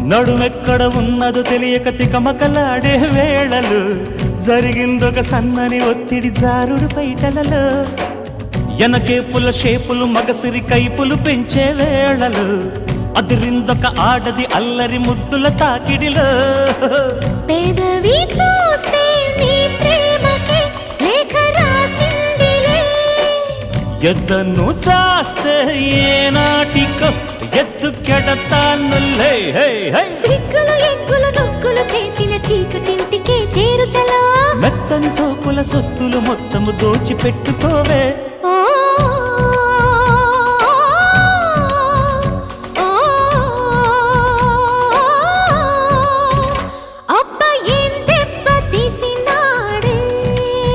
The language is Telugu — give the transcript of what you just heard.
నడుమెక్కడ ఉన్నదో తెలియక తికమకలాడే వేళలు జరిగిందొక సన్నని ఒత్తిడి జారుడు పైటలలో ఎనకేపుల షేపులు మగసిరి కైపులు పెంచే వేళలు అదిరిందొక ఆడది అల్లరి ముద్దుల తాకిడిలో పెదవి చూస్తే నీ ప్రేమకి లేఖ రాసిందిలే ఎద్దను తాస్తే ఏనాటికో ఎత్తుకెడతానులే సిగ్గులు ఎగ్గులు నొక్కులు చేసిన చీకటింటికే చేరు చలో మెత్తని సోకుల సొత్తులు మొత్తము దోచిపెట్టుకోవే